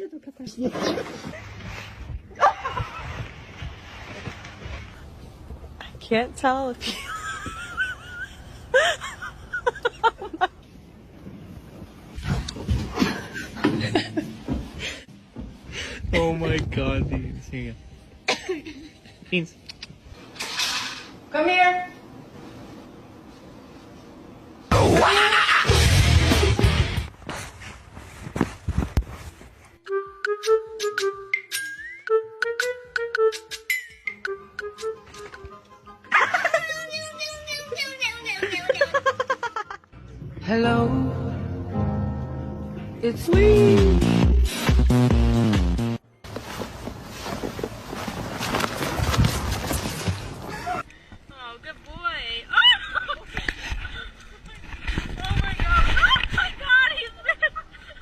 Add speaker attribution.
Speaker 1: I can't tell if you.
Speaker 2: Oh my god, dude. Sige. Beans.
Speaker 1: Come here.
Speaker 3: Hello, it's me.